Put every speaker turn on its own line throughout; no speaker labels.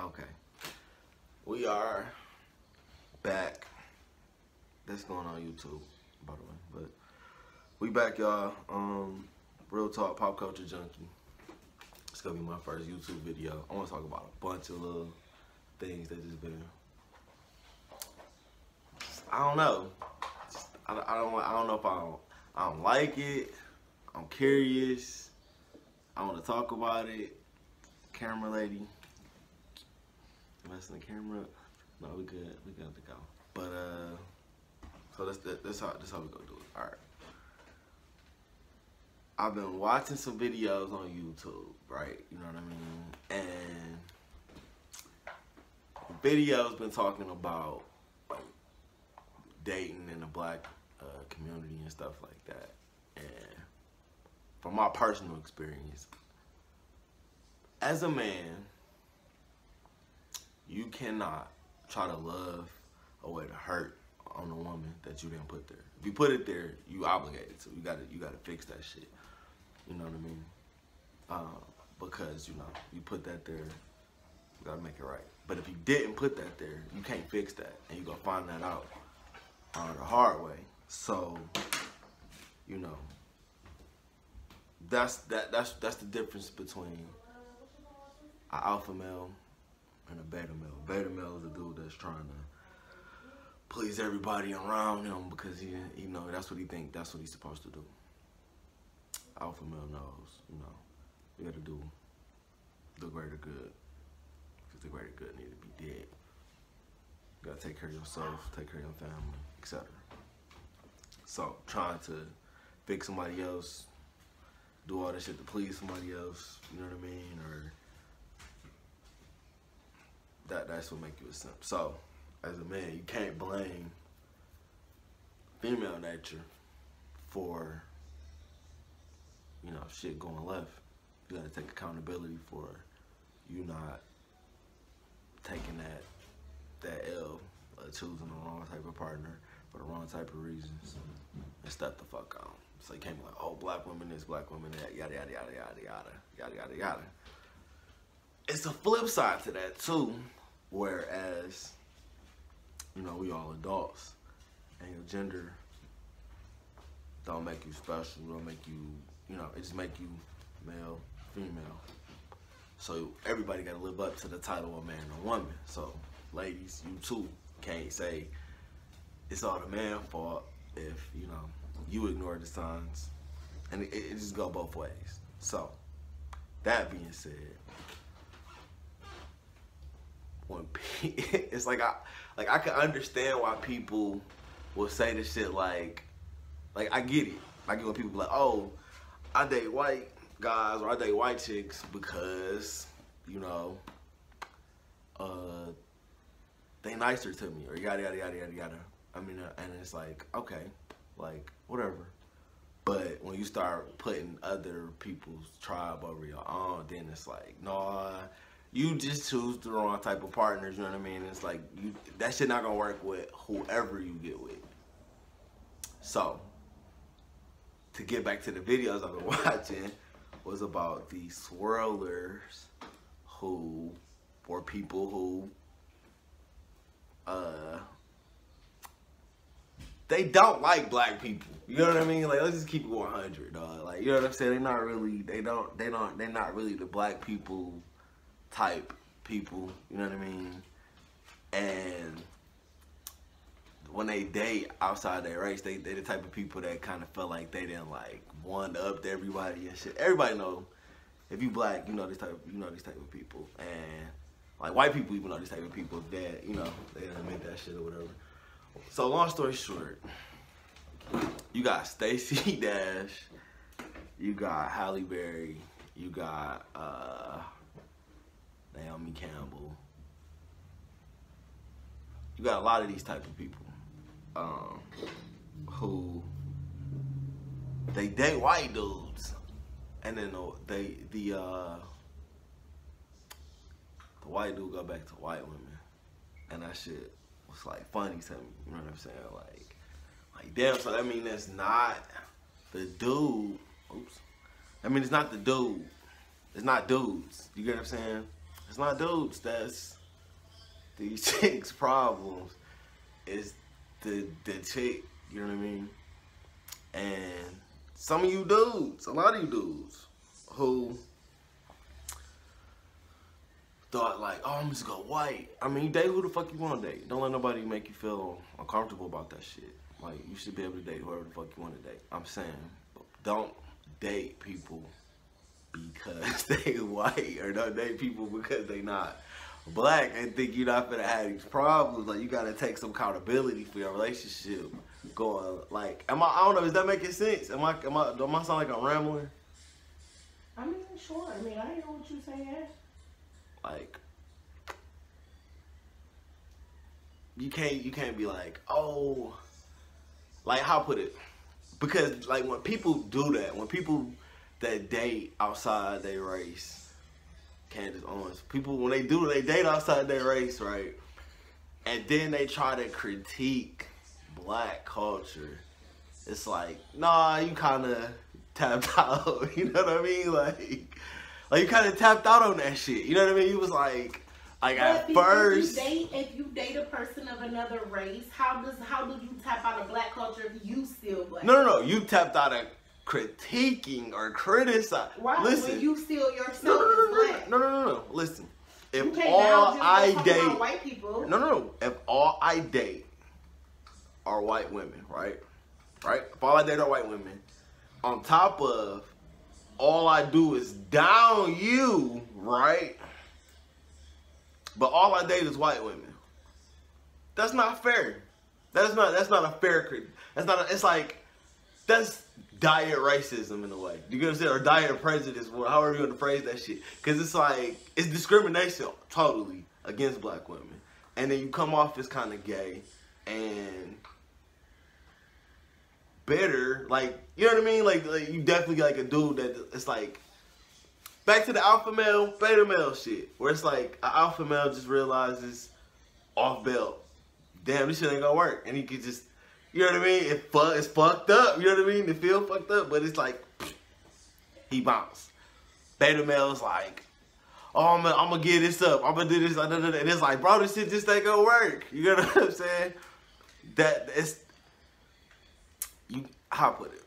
Okay, we are back. That's going on YouTube, by the way, but we back, y'all. Real talk, pop culture junkie. It's gonna be my first YouTube video. I want to talk about a bunch of little things that just been. I don't know. I don't know if I don't like it. I'm curious. I want to talk about it. Camera lady. Messing the camera up. No, we good. We good to go. But so that's how we gonna do it. All right. I've been watching some videos on YouTube, right? You know what I mean? And videos been talking about like dating in the black community and stuff like that. And from my personal experience, as a man, you cannot try to love a way to hurt on a woman that you didn't put there. If you put it there, you obligated to. You gotta fix that shit. You know what I mean? Because you know you put that there, you gotta make it right. But if you didn't put that there, you can't fix that, and you gonna find that out the hard way. So, you know, that's the difference between an alpha male and a beta male. Beta male is a dude that's trying to please everybody around him because he know that's what he think that's what he's supposed to do. Alpha male knows, you know, you gotta do the greater good because the greater good need to be dead. You gotta take care of yourself, take care of your family, etc. So trying to fix somebody else, do all that shit to please somebody else, you know what I mean, or that's what make you a simp. So, as a man, you can't blame female nature for, you know, shit going left. You gotta take accountability for you not taking that L, choosing the wrong type of partner for the wrong type of reasons, and step the fuck out. So you can't be like, oh, black women this, black women that, yada yada yada yada yada yada yada yada. It's a flip side to that too. Whereas, you know, we all adults, and your gender don't make you special, don't make you, you know, it just make you male, female. So everybody gotta live up to the title of man or woman. So ladies, you too can't say it's all the man's fault if, you know, you ignore the signs. And it just go both ways. So, that being said, when it's like I can understand why people will say this shit like I get it. I get when people be like, oh, I date white guys or I date white chicks because, you know, they nicer to me or yada yada yada yada yada. I mean, and it's like, okay, like whatever. But when you start putting other people's tribe over your own, then it's like, no, you just choose the wrong type of partners, you know what I mean? It's like, that shit not gonna work with whoever you get with. So, to get back to the videos I've been watching, was about these swirlers who were people who, they don't like black people. You know what I mean? Like, let's just keep it 100, dog. Like, you know what I'm saying? They're not really the black people type people. You know what I mean? And when they date outside their race, they the type of people that kind of feel like they didn't like one up to everybody and shit. Everybody know if you black, you know these type of people. And Like white people even know these type of people that, you know, they don't admit that shit or whatever. So long story short, you got Stacey Dash, you got Halle Berry, you got Naomi Campbell. You got a lot of these type of people who they date white dudes, and then the white dude go back to white women, and that shit was like funny to me. You know what I'm saying? Like damn. So that mean that's not the dude. Oops. I mean it's not the dude. It's not dudes. You get what I'm saying? It's not dudes. That's these chicks' problems. Is the chick. You know what I mean? And some of you dudes, a lot of you dudes, who thought like, oh, I'm just go white. I mean, you date who the fuck you want to date. Don't let nobody make you feel uncomfortable about that shit. Like, you should be able to date whoever the fuck you want to date. I'm saying, don't date people because they white, or don't date people because they not black and think you're not gonna have these problems. Like, you gotta take some accountability for your relationship. Going like, I don't know, is that making sense? Do I sound like I'm rambling?
I mean, sure. I mean, I know what you're saying.
Like, you can't be like, oh, like, how put it? Because like when people do that, when people that date outside their race, Candace Owens, people when they date outside their race, right? And then they try to critique black culture. It's like, nah, you kind of tapped out. You know what I mean? Like you kind of tapped out on that shit. You know what I mean? You was like at first.
If you date a person of another race, how do you tap out of black culture if you still black?
No. You tapped out of critiquing or criticizing.
Why? Listen, when you still yourself is black.
No. Listen, if all I date
white people.
No. If all I date are white women, right? If all I date are white women, on top of all I do is down you, right? But all I date is white women. That's not fair. That's not a fair. It's like, that's diet racism in a way. You get what I'm saying? Or diet prejudice, however you want to phrase that shit. Because it's like, it's discrimination totally against black women. And then you come off as kind of gay and bitter. Like, you know what I mean? Like you definitely like a dude that it's like, back to the alpha male, beta male shit. Where it's like, an alpha male just realizes off belt, damn, this shit ain't gonna work. And he could just, you know what I mean? It's fucked up. You know what I mean? It feel fucked up, but it's like, he bounced. Beta male's like, oh, I'm gonna get this up. I'm gonna do this. And it's like, bro, this shit just ain't gonna work. You know what I'm saying? How I put it?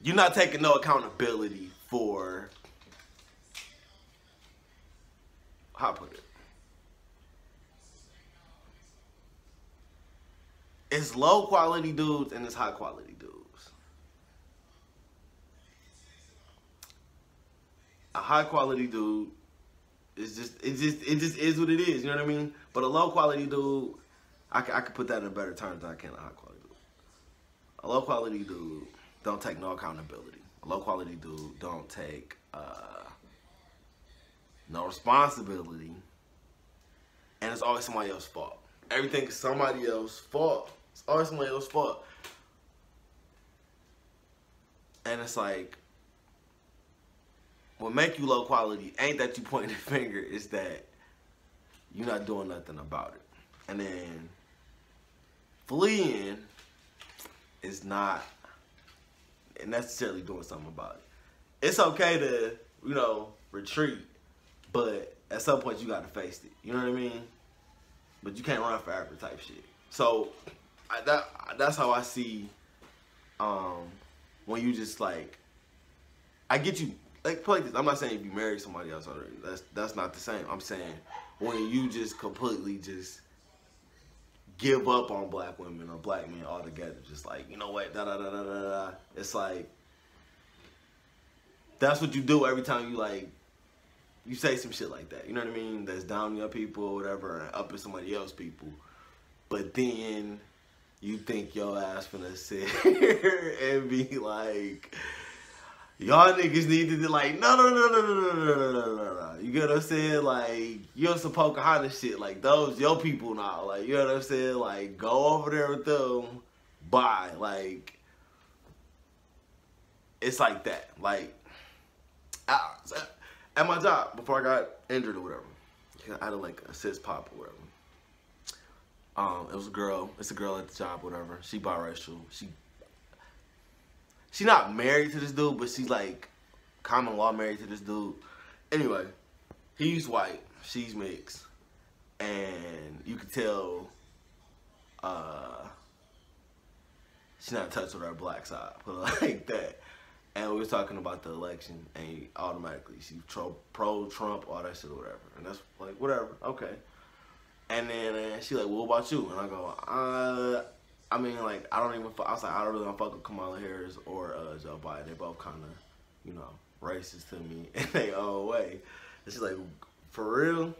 You're not taking no accountability for, how I put it? It's low quality dudes and it's high quality dudes. A high quality dude is just is what it is. You know what I mean? But a low quality dude, I could put that in better terms than I can a high quality dude. A low quality dude don't take no accountability. A low quality dude don't take no responsibility, and it's always somebody else's fault. Everything is somebody else's fault. It's always somebody else's fault. And it's like, what make you low quality ain't that you pointing the finger, it's that you're not doing nothing about it. And then fleeing is not necessarily doing something about it. It's okay to, you know, retreat, but at some point you gotta face it. You know what I mean? But you can't run forever type shit. So that's how I see when you just like, I get you, like this. I'm not saying if you marry somebody else already. That's not the same. I'm saying when you just completely just give up on black women or black men altogether. Just like, you know what, da-da-da-da-da-da. It's like, that's what you do every time you like you say some shit like that, you know what I mean? That's down your people or whatever, and up in somebody else's people. But then you think your ass finna sit here and be like, y'all niggas need to do like, no. You get what I'm saying? Like, you're some Pocahontas shit. Like, those your people now. Like, you know what I'm saying? Like, go over there with them. Bye. Like, it's like that. Like, at my job, before I got injured or whatever, I had like a cyst pop or whatever. It was a girl. It's a girl at the job, whatever. She biracial. She not married to this dude, but she's like common law married to this dude. Anyway, he's white. She's mixed, and you can tell she's not in touch with her black side, put it like that. And we was talking about the election, and automatically she pro-Trump, all that shit or whatever. And that's like, whatever, okay. And then she like, well, what about you? And I go, I mean, like, I don't even, I was like, I don't really don't fuck with Kamala Harris or Joe Biden. They both kind of, you know, racist to me in their own way. And she's like, for real?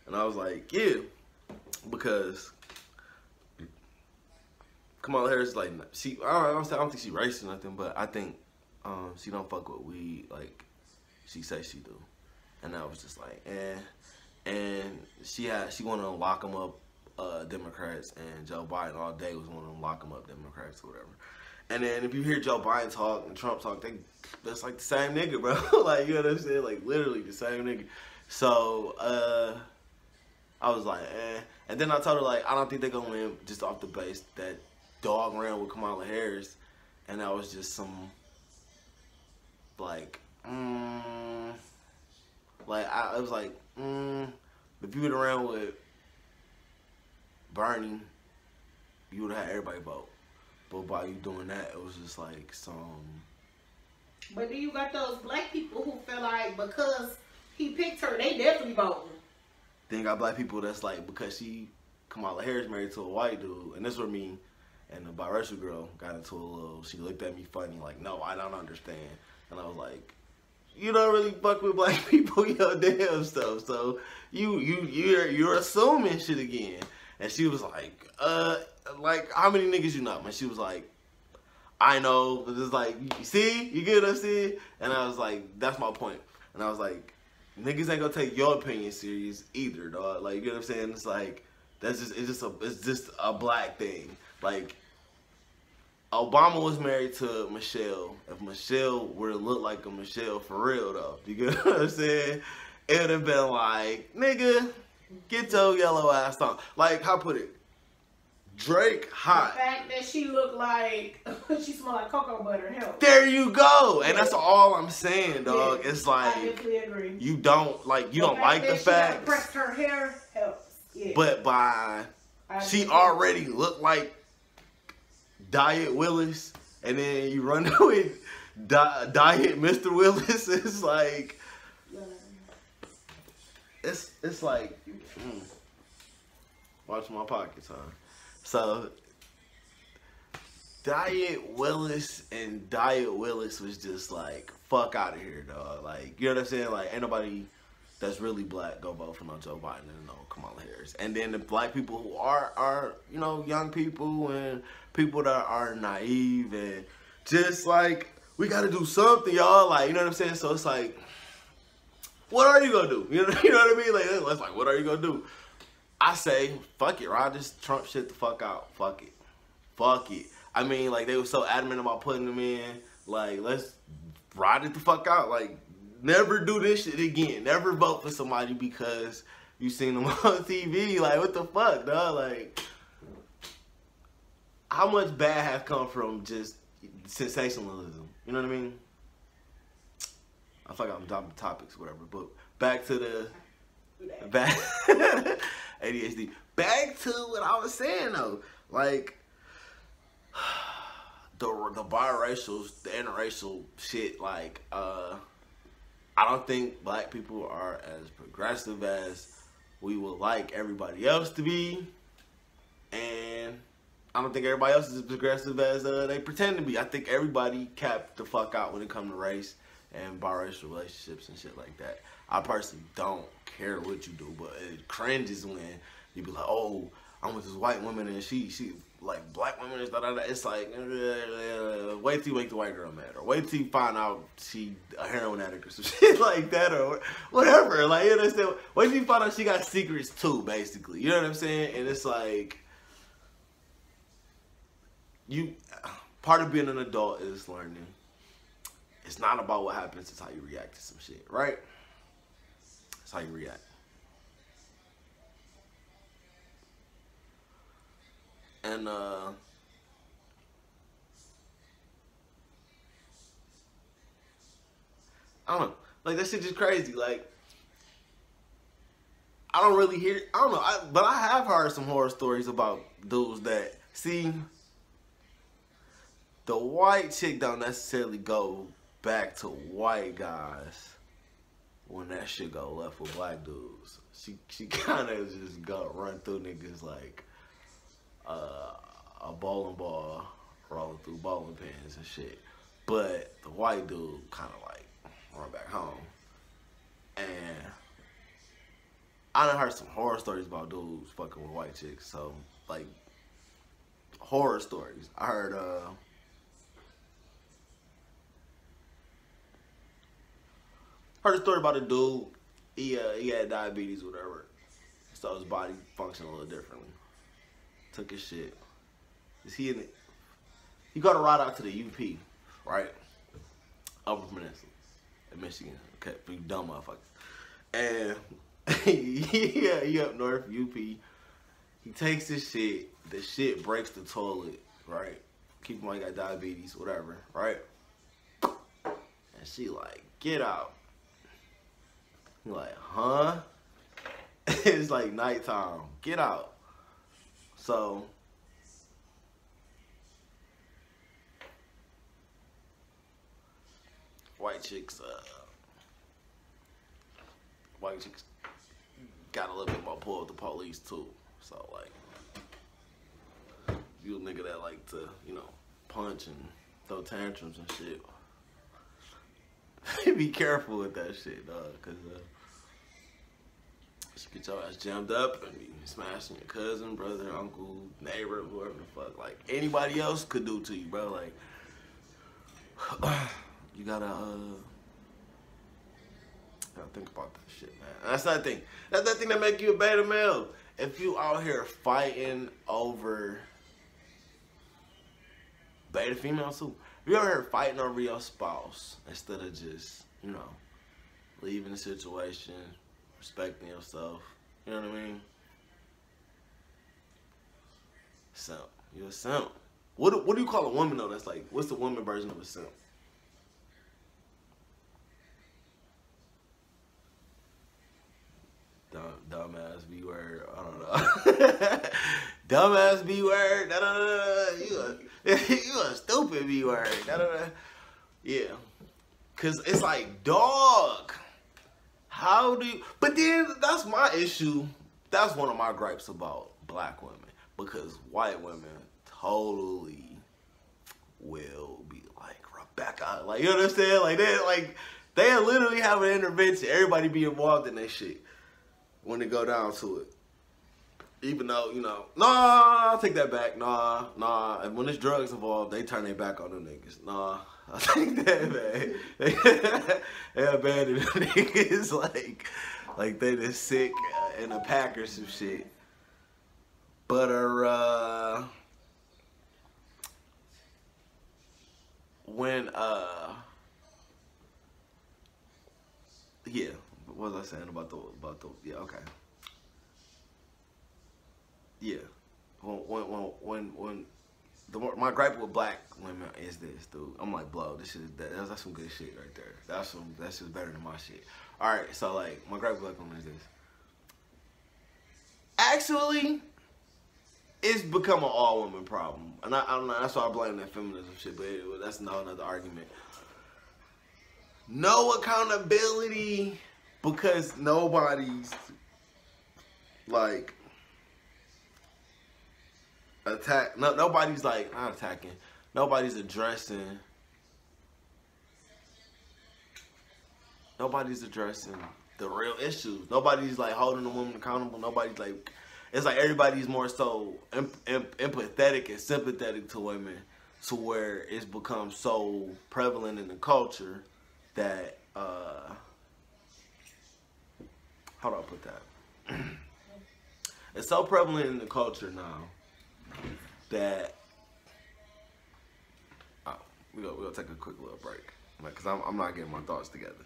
And I was like, yeah, because Kamala Harris, like, I don't think she racist or nothing, but I think she don't fuck with weed like she says she do. And I was just like, eh. And she wanted to lock them up, Democrats, and Joe Biden all day was wanting to lock them up, Democrats or whatever. And then if you hear Joe Biden talk and Trump talk, that's like the same nigga, bro. Like, you know what I'm saying? Like, literally the same nigga. So, I was like, eh. And then I told her, like, I don't think they're gonna win just off the base that dog ran with Kamala Harris. And that was just some, like, I was like, if you went around with Bernie, you would have had everybody vote. But by you doing that, it was just like some.
But then you got those black people who feel like because he picked her, they definitely voting.
Then you got black people that's like, because Kamala Harris married to a white dude, and this was me and the biracial girl got into a little, she looked at me funny, like, no, I don't understand. And I was like, you don't really fuck with black people, your damn stuff. So you're assuming shit again. And she was like how many niggas you know? And she was like, I know, but it's like, you see, you get what I'm saying? And I was like, that's my point. And I was like, niggas ain't gonna take your opinion serious either, dog. Like, you know what I'm saying? It's like, it's just a black thing. Like, Obama was married to Michelle. If Michelle were to look like a Michelle for real, though, you get what I'm saying? It would have been like, nigga, get your yellow ass on. Like, how put it? Drake hot.
The fact that she looked like she smelled like cocoa butter helps.
There you go, and that's all I'm saying, dog.
Yeah,
it's like,
I definitely agree.
You don't like the facts.
Pressed her hair helps. Yeah.
But she already looked like Diet Willis, and then you run with Diet Mr. Willis. It's like, it's like, watch my pockets, huh? So, Diet Willis and Diet Willis was just like, fuck out of here, dog. Like, you know what I'm saying? Like, ain't nobody that's really black go vote for no Joe Biden and no Kamala Harris. And then the black people who are, you know, young people and people that are naive and just like, we gotta do something, y'all. Like, you know what I'm saying? So it's like, what are you gonna do? You know what I mean? Like, it's like, what are you gonna do? I say, fuck it, ride this Trump shit the fuck out. Fuck it. Fuck it. I mean, like, they were so adamant about putting them in. Like, let's ride it the fuck out. Like, never do this shit again. Never vote for somebody because you seen them on TV. Like, what the fuck, dog? Like, how much bad has come from just sensationalism? You know what I mean? I feel like I'm dropping topics or whatever. But back to the... ADHD. Back to what I was saying though, like the biracials, the interracial shit. Like, I don't think black people are as progressive as we would like everybody else to be, and I don't think everybody else is as progressive as they pretend to be. I think everybody capped the fuck out when it comes to race. and biracial relationships and shit like that. I personally don't care what you do, but it cringes when you be like, oh, I'm with this white woman and she like black women and stuff like that. It's like, wait till you make the white girl mad, or wait till you find out she a heroin addict or some shit like that, or whatever. Like, you understand? Wait till you find out she got secrets too, basically. You know what I'm saying? And it's like, part of being an adult is learning. It's not about what happens, it's how you react to some shit, right? It's how you react. And I don't know, like that shit just crazy. Like, I don't really hear, I don't know, but I have heard some horror stories about dudes that, see, the white chick don't necessarily go back to white guys when that shit go left with black dudes. She kind of just go run through niggas like a bowling ball rolling through bowling pins and shit. But the white dude kind of like run back home. And I done heard some horror stories about dudes fucking with white chicks. So, like, horror stories. I heard a story about a dude. He had diabetes or whatever, so his body functioned a little differently. Took his shit. He got a ride out to the UP, right? Upper Peninsula in Michigan. Okay, for you dumb motherfuckers. And he up north, UP. He takes his shit. The shit breaks the toilet, right? Keep him like got diabetes, whatever, right? And she like, get out. He like, huh? It's like nighttime. Get out. So white chicks got a little bit more pull with the police too. So like, you a nigga that like to, you know, punch and throw tantrums and shit, be careful with that shit, dog, cause she get your ass jammed up and be smashing your cousin, brother, uncle, neighbor, whoever the fuck, like anybody else could do to you, bro. Like, you gotta think about that shit, man. And that's that thing. That's that thing that make you a beta male. If you out here fighting over beta females too, if you out here fighting over your spouse instead of just, you know, leaving the situation, respecting yourself, you know what I mean? Simp. You're a simp. What do you call a woman though? That's like, what's the woman version of a simp? Dumbass B word. I don't know. Dumbass B word. You a stupid B word. Yeah. Cause it's like, dog. How do you? But then that's my issue. That's one of my gripes about black women, because white women totally will be like Rebecca, like, you know what I'm saying? Like they literally have an intervention. Everybody be involved in that shit when it go down to it. Even though, you know, nah, I'll take that back. Nah. And when there's drugs involved, they turn their back on them niggas. Nah, I take that back. They abandon them niggas like they just sick in a pack or some shit. But when yeah, what was I saying about the yeah, okay. Yeah, when my gripe with black women is this, dude. I'm like, blow, this shit, that's some good shit right there. That's just better than my shit. All right, so like, my gripe with black women is this. Actually, it's become an all woman problem, and I don't know. That's why I blame that feminism shit, but that's another argument. No accountability, because nobody's like. Nobody's like, not attacking, nobody's addressing nobody's addressing the real issues. Nobody's like holding the woman accountable. Nobody's like, it's like everybody's more so empathetic and sympathetic to women, to where it's become so prevalent in the culture that how do I put that? It's so prevalent in the culture now that we'll take a quick little break, because I'm not getting my thoughts together.